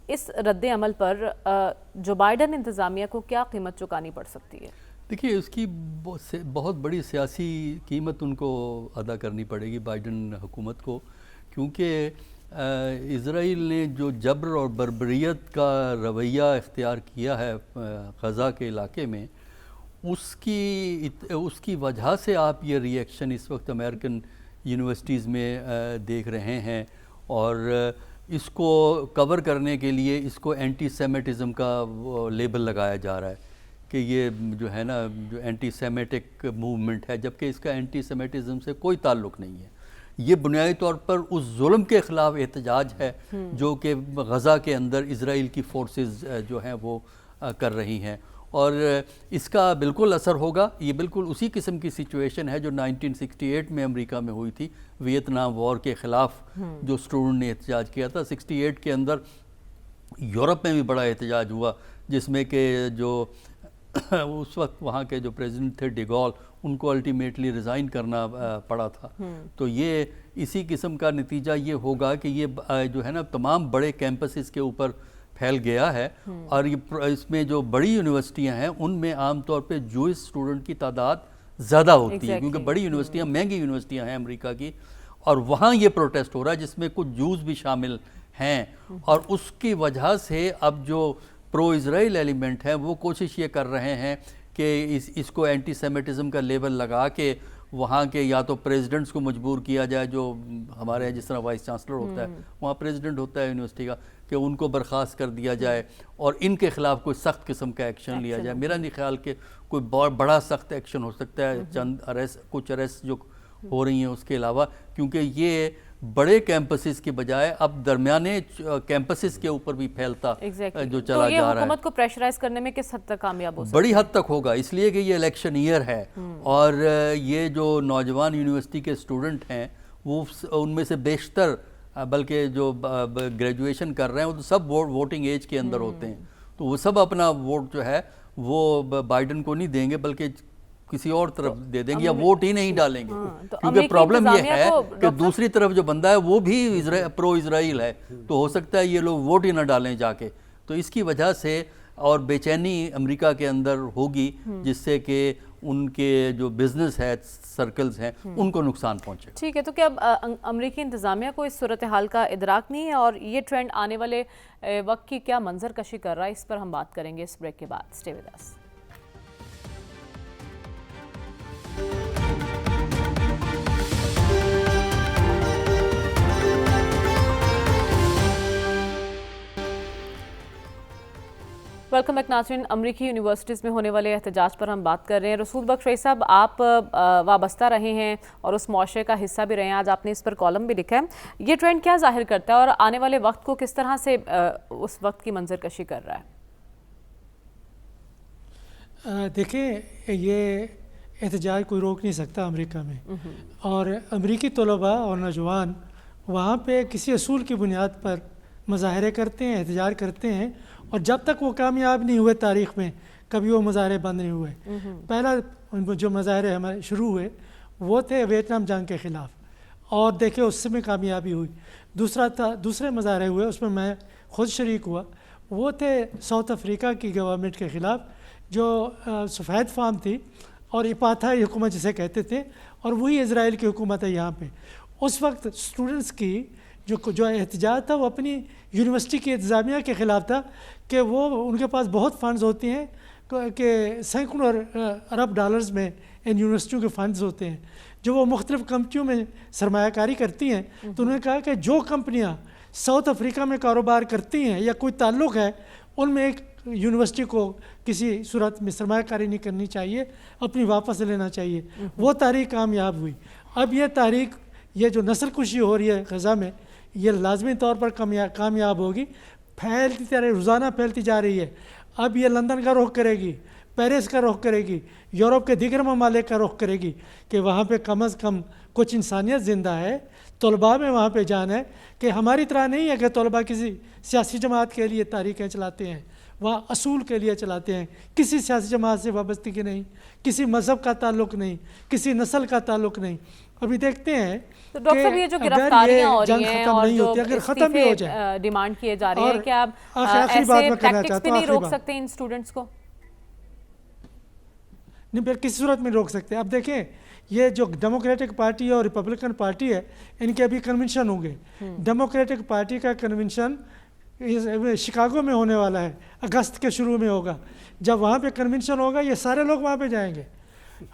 اس رد عمل پر جو بائیڈن انتظامیہ کو کیا قیمت چکانی پڑ سکتی ہے؟ دیکھیے اس کی بہت بڑی سیاسی قیمت ان کو ادا کرنی پڑے گی بائیڈن حکومت کو, کیونکہ اسرائیل نے جو جبر اور بربریت کا رویہ اختیار کیا ہے غزہ کے علاقے میں, اس کی وجہ سے آپ یہ ری ایکشن اس وقت امریکن یونیورسٹیز میں دیکھ رہے ہیں. اور اس کو کور کرنے کے لیے اس کو اینٹی سیمیٹزم کا لیبل لگایا جا رہا ہے کہ یہ جو ہے نا جو اینٹی سیمیٹک موومنٹ ہے, جبکہ اس کا اینٹی سیمیٹزم سے کوئی تعلق نہیں ہے. یہ بنیادی طور پر اس ظلم کے خلاف احتجاج ہے جو کہ غزہ کے اندر اسرائیل کی فورسز جو ہیں وہ کر رہی ہیں, اور اس کا بالکل اثر ہوگا. یہ بالکل اسی قسم کی سچویشن ہے جو 1968 میں امریکہ میں ہوئی تھی ویتنام وار کے خلاف, جو اسٹوڈنٹ نے احتجاج کیا تھا. 68 کے اندر یورپ میں بھی بڑا احتجاج ہوا, جس میں کہ جو اس وقت وہاں کے جو پریزیڈنٹ تھے ڈیگول, ان کو الٹیمیٹلی ریزائن کرنا پڑا تھا. تو یہ اسی قسم کا نتیجہ یہ ہوگا کہ یہ جو ہے نا تمام بڑے کیمپسز کے اوپر پھیل گیا ہے, اور اس میں جو بڑی یونیورسٹیاں ہیں ان میں عام طور پہ جوئس اسٹوڈنٹ کی تعداد زیادہ ہوتی ہے, کیونکہ بڑی یونیورسٹیاں مہنگی یونیورسٹیاں ہیں امریکہ کی, اور وہاں یہ پروٹیسٹ ہو رہا ہے جس میں کچھ جوز بھی شامل ہیں. اور اس کی وجہ سے اب جو پرو اسرائیل ایلیمنٹ ہیں وہ کوشش یہ کر رہے ہیں کہ اس کو اینٹی سیمیٹزم کا لیبل لگا کے وہاں کے یا تو پریزیڈنٹس کو مجبور کیا جائے, جو ہمارے یہاں جس طرح وائس چانسلر ہوتا ہے وہاں پریزیڈنٹ ہوتا ہے یونیورسٹی کا, کہ ان کو برخاست کر دیا جائے اور ان کے خلاف کوئی سخت قسم کا ایکشن لیا جائے. میرا نہیں خیال کہ کوئی بڑا سخت ایکشن ہو سکتا ہے. چند کچھ اریسٹ جو ہو رہی ہیں اس کے علاوہ، کیونکہ یہ بڑے کیمپسز کے بجائے اب درمیانے کیمپسز کے اوپر بھی پھیلتا جو چلا تو یہ جا رہا ہے، حکومت کو پریشرائز کرنے میں کس حد تک کامیاب ہو سکتا بڑی حد تک ہوگا، اس لیے کہ یہ الیکشن ایئر ہے، اور یہ جو نوجوان یونیورسٹی کے اسٹوڈنٹ ہیں وہ ان میں سے بیشتر، بلکہ جو گریجویشن کر رہے ہیں وہ تو سب ووٹنگ ایج کے اندر ہوتے ہیں، تو وہ سب اپنا ووٹ جو ہے وہ بائیڈن کو نہیں دیں گے بلکہ کسی اور طرف دے دیں گے، یا ووٹ ہی نہیں ڈالیں گے، کیونکہ پرابلم یہ ہے کہ دوسری طرف جو بندہ ہے وہ بھی پرو اسرائیل ہے، تو ہو سکتا ہے یہ لوگ ووٹ ہی نہ ڈالیں جا کے، تو اس کی وجہ سے اور بے چینی امریکہ کے اندر ہوگی، جس سے کہ ان کے جو بزنس ہے سرکلز ہیں ان کو نقصان پہنچے۔ ٹھیک ہے، تو کیا امریکی انتظامیہ کو اس صورتحال کا ادراک نہیں ہے، اور یہ ٹرینڈ آنے والے وقت کی کیا منظر کشی کر رہا ہے، اس پر ہم بات کریں گے اس بریک کے بعد۔ Stay with us. Welcome back ناظرین، امریکی یونیورسٹیز میں ہونے والے احتجاج پر ہم بات کر رہے ہیں۔ رسول بخش رئیس صاحب، آپ وابستہ رہے ہیں اور اس معاشرے کا حصہ بھی رہے ہیں، آج آپ نے اس پر کالم بھی لکھا ہے، یہ ٹرینڈ کیا ظاہر کرتا ہے اور آنے والے وقت کو کس طرح سے اس وقت کی منظر کشی کر رہا ہے؟ دیکھیں، یہ احتجاج کوئی روک نہیں سکتا امریکہ میں، اور امریکی طلباء اور نوجوان وہاں پہ کسی اصول کی بنیاد پر مظاہرے کرتے ہیں، احتجاج کرتے ہیں، اور جب تک وہ کامیاب نہیں ہوئے تاریخ میں کبھی وہ مظاہرے بند نہیں ہوئے۔ پہلا جو مظاہرے ہمارے شروع ہوئے وہ تھے ویتنام جنگ کے خلاف، اور دیکھیں اس سے میں کامیابی ہوئی۔ دوسرے مظاہرے ہوئے، اس میں میں خود شریک ہوا، وہ تھے ساؤتھ افریقہ کی گورنمنٹ کے خلاف، جو سفید فام تھی اور اپارتھائڈ حکومت جسے کہتے تھے، اور وہی اسرائیل کی حکومت ہے یہاں پہ۔ اس وقت اسٹوڈنٹس کی جو احتجاج تھا وہ اپنی یونیورسٹی کی انتظامیہ کے خلاف تھا، کہ وہ ان کے پاس بہت فنڈز ہوتے ہیں، کہ سینکڑوں ارب ڈالرز میں ان یونیورسٹیوں کے فنڈز ہوتے ہیں جو وہ مختلف کمپنیوں میں سرمایہ کاری کرتی ہیں۔ تو انہوں نے کہا کہ جو کمپنیاں ساؤتھ افریقہ میں کاروبار کرتی ہیں یا کوئی تعلق ہے، ان میں ایک یونیورسٹی کو کسی صورت میں سرمایہ کاری نہیں کرنی چاہیے، اپنی واپس لینا چاہیے۔ وہ تحریک کامیاب ہوئی۔ اب یہ تحریک، یہ جو نسل کشی ہو رہی ہے غزہ میں، یہ لازمی طور پر کامیاب ہوگی، روزانہ پھیلتی جا رہی ہے۔ اب یہ لندن کا رخ کرے گی، پیرس کا رخ کرے گی، یورپ کے دیگر ممالک کا رخ کرے گی، کہ وہاں پہ کم از کم کچھ انسانیت زندہ ہے، طلباء میں وہاں پہ جان ہے، کہ ہماری طرح نہیں ہے کہ طلباء کسی سیاسی جماعت کے لیے تحریکیں چلاتے ہیں، وہاں اصول کے لیے چلاتے ہیں، کسی سیاسی جماعت سے وابستگی نہیں، کسی مذہب کا تعلق نہیں، کسی نسل کا تعلق نہیں۔ ابھی دیکھتے ہیں تو ڈاکٹر صاحب، یہ جو گرفتاریاں ہو رہی ہیں اور جو استعفے ڈیمانڈ کیے جا رہے ہیں، کیا آپ ایسے ٹیکٹکس بھی نہیں روک سکتے ان اسٹوڈنٹس کو؟ نہیں، پھر کسی صورت میں روک سکتے ہیں۔ اب دیکھیں، یہ جو ڈیموکریٹک پارٹی اور ریپبلکن پارٹی ہے، ان کے ابھی کنونشن ہوں گے۔ ڈیموکریٹک پارٹی کا کنونشن شکاگو میں ہونے والا ہے، اگست کے شروع میں ہوگا۔ جب وہاں پہ کنونشن ہوگا، یہ سارے لوگ وہاں پہ جائیں گے،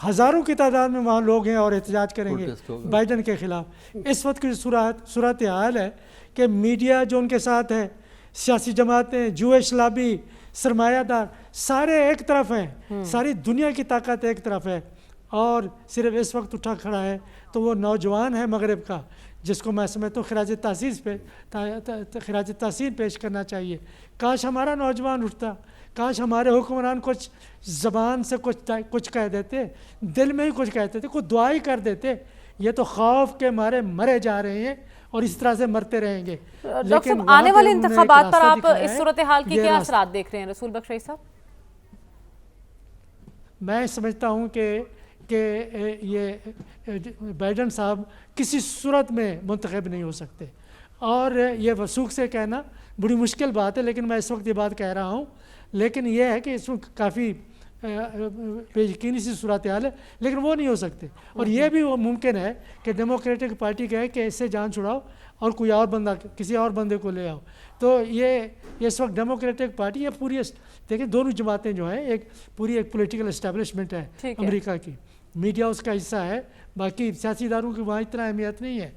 ہزاروں کی تعداد میں وہاں لوگ ہیں اور احتجاج کریں گے بائیڈن کے خلاف۔ اس وقت کی صورتحال ہے کہ میڈیا جو ان کے ساتھ ہے، سیاسی جماعتیں، جوئش لابی، سرمایہ دار، سارے ایک طرف ہیں، ساری دنیا کی طاقت ایک طرف ہے، اور صرف اس وقت اٹھا کھڑا ہے تو وہ نوجوان ہے مغرب کا، جس کو میں سمجھتا ہوں خراج تحسین پیش کرنا چاہیے۔ کاش ہمارا نوجوان اٹھتا، کاش ہمارے حکمران کچھ زبان سے کچھ کہہ دیتے، دل میں ہی کچھ کہتے تھے، کوئی دعا ہی کر دیتے۔ یہ تو خوف کے مارے مرے جا رہے ہیں اور اس طرح سے مرتے رہیں گے۔ ڈاکٹر صاحب، آنے والے انتخابات پر آپ اس صورتحال کی کیا اثرات دیکھ رہے ہیں رسول بخش رئیس صاحب؟ میں سمجھتا ہوں کہ یہ بائیڈن صاحب کسی صورت میں منتخب نہیں ہو سکتے، اور یہ وثوق سے کہنا بڑی مشکل بات ہے، لیکن میں اس وقت یہ بات کہہ رہا ہوں۔ لیکن یہ ہے کہ اس میں کافی بے یقینی سی صورتحال ہے، لیکن وہ نہیں ہو سکتے۔ اور یہ بھی وہ ممکن ہے کہ ڈیموکریٹک پارٹی کہے کہ اس سے جان چھڑاؤ اور کوئی اور بندہ، کسی اور بندے کو لے آؤ۔ تو یہ اس وقت ڈیموکریٹک پارٹی، یہ پوری دیکھیں دونوں جماعتیں جو ہیں، ایک پوری ایک پولیٹیکل اسٹیبلشمنٹ ہے امریکہ کی، میڈیا اس کا حصہ ہے، باقی سیاسی اداروں کی وہاں اتنا اہمیت نہیں ہے۔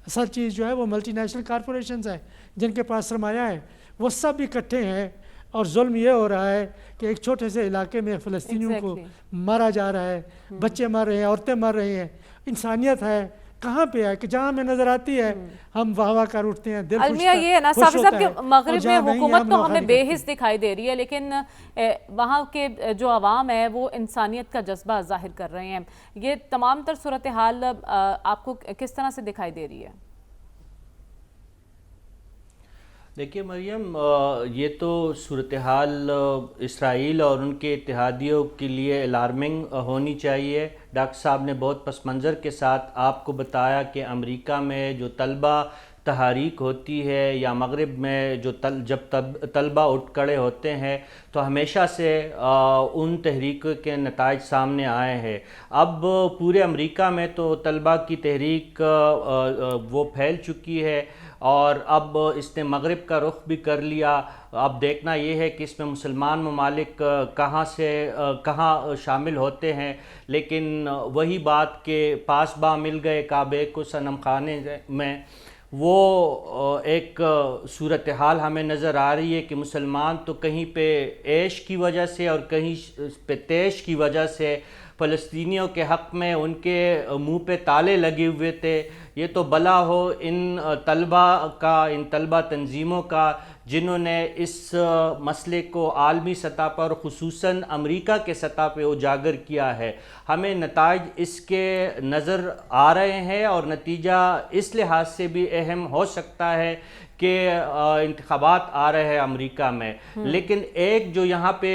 اصل چیز جو ہے وہ ملٹی نیشنل کارپوریشنز ہیں جن کے پاس سرمایہ ہے، وہ سب اکٹھے ہیں اور ظلم یہ ہو رہا ہے کہ ایک چھوٹے سے علاقے میں فلسطینیوں کو مارا جا رہا ہے، بچے مر رہے ہیں، عورتیں مر رہی ہیں. انسانیت ہے کہاں پہ ہے کہ جہاں ہمیں نظر آتی ہے ہم واہ واہ کر اٹھتے ہیں، دل المیہ یہ ہے نا صافی صاحب کہ مغرب میں حکومت تو ہمیں بے حس دکھائی دے رہی ہے، لیکن وہاں کے جو عوام ہے وہ انسانیت کا جذبہ ظاہر کر رہے ہیں. یہ تمام تر صورتحال آپ کو کس طرح سے دکھائی دے رہی ہے؟ دیکھیے مریم، یہ تو صورتحال اسرائیل اور ان کے اتحادیوں کے لیے الارمنگ ہونی چاہیے. ڈاکٹر صاحب نے بہت پس منظر کے ساتھ آپ کو بتایا کہ امریکہ میں جو طلبہ تحریک ہوتی ہے یا مغرب میں جب طلبہ اٹھ کھڑے ہوتے ہیں تو ہمیشہ سے ان تحریکوں کے نتائج سامنے آئے ہیں. اب پورے امریکہ میں تو طلبہ کی تحریک وہ پھیل چکی ہے اور اب اس نے مغرب کا رخ بھی کر لیا. اب دیکھنا یہ ہے کہ اس میں مسلمان ممالک کہاں شامل ہوتے ہیں. لیکن وہی بات کہ پاسباں مل گئے کعبے کو صنم خانے میں، وہ ایک صورتحال ہمیں نظر آ رہی ہے کہ مسلمان تو کہیں پہ عیش کی وجہ سے اور کہیں پہ تیش کی وجہ سے فلسطینیوں کے حق میں ان کے منہ پہ تالے لگے ہوئے تھے. یہ تو بلا ہو ان طلبہ تنظیموں کا جنہوں نے اس مسئلے کو عالمی سطح پر خصوصاً امریکہ کے سطح پہ اجاگر کیا ہے. ہمیں نتائج اس کے نظر آ رہے ہیں اور نتیجہ اس لحاظ سے بھی اہم ہو سکتا ہے کہ انتخابات آ رہے ہیں امریکہ میں. لیکن ایک جو یہاں پہ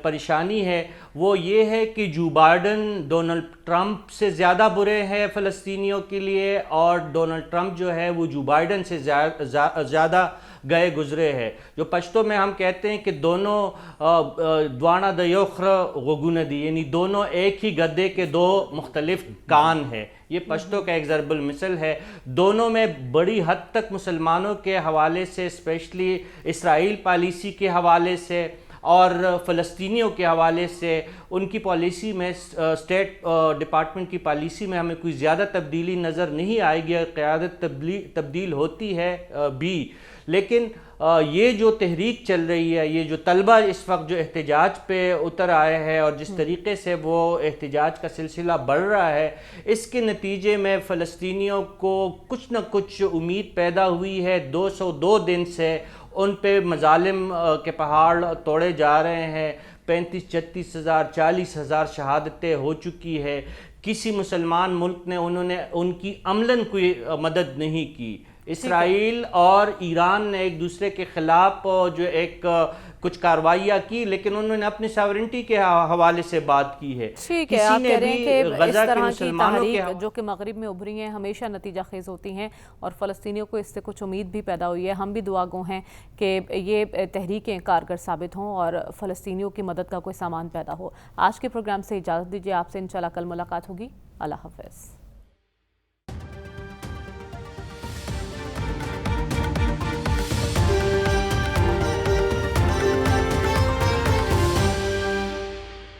پریشانی ہے وہ یہ ہے کہ جو بائیڈن ڈونلڈ ٹرمپ سے زیادہ برے ہیں فلسطینیوں کے لیے، اور ڈونلڈ ٹرمپ جو ہے وہ جو بائیڈن سے زیادہ گئے گزرے ہے. جو پشتو میں ہم کہتے ہیں کہ دونوں دوانہ دیوخر غگوندی، یعنی دونوں ایک ہی گدے کے دو مختلف کان ہیں. یہ پشتو کا ایک ضرب المثل ہے. دونوں میں بڑی حد تک مسلمانوں کے حوالے سے، اسپیشلی اسرائیل پالیسی کے حوالے سے اور فلسطینیوں کے حوالے سے، ان کی پالیسی میں اسٹیٹ ڈپارٹمنٹ کی پالیسی میں ہمیں کوئی زیادہ تبدیلی نظر نہیں آئے گی. قیادت تبدیل ہوتی ہے بھی، لیکن یہ جو تحریک چل رہی ہے، یہ جو طلبہ اس وقت جو احتجاج پہ اتر آئے ہیں اور جس طریقے سے وہ احتجاج کا سلسلہ بڑھ رہا ہے، اس کے نتیجے میں فلسطینیوں کو کچھ نہ کچھ امید پیدا ہوئی ہے. 202 دن سے ان پہ مظالم کے پہاڑ توڑے جا رہے ہیں. 35-36 ہزار 40 ہزار شہادتیں ہو چکی ہے. کسی مسلمان ملک نے ان کی عملاً کوئی مدد نہیں کی. اسرائیل اور ایران نے ایک دوسرے کے خلاف جو ایک کچھ کاروائیاں کی، لیکن انہوں نے اپنی ساورنٹی کے حوالے سے بات کی ہے. ٹھیک ہے، آپ کہہ رہے ہیں کہ اس طرح کی تحریک جو کہ مغرب میں ابھری ہیں ہمیشہ نتیجہ خیز ہوتی ہیں اور فلسطینیوں کو اس سے کچھ امید بھی پیدا ہوئی ہے. ہم بھی دعا گو ہیں کہ یہ تحریکیں کارگر ثابت ہوں اور فلسطینیوں کی مدد کا کوئی سامان پیدا ہو. آج کے پروگرام سے اجازت دیجیے، آپ سے انشاءاللہ کل ملاقات ہوگی. اللہ حافظ.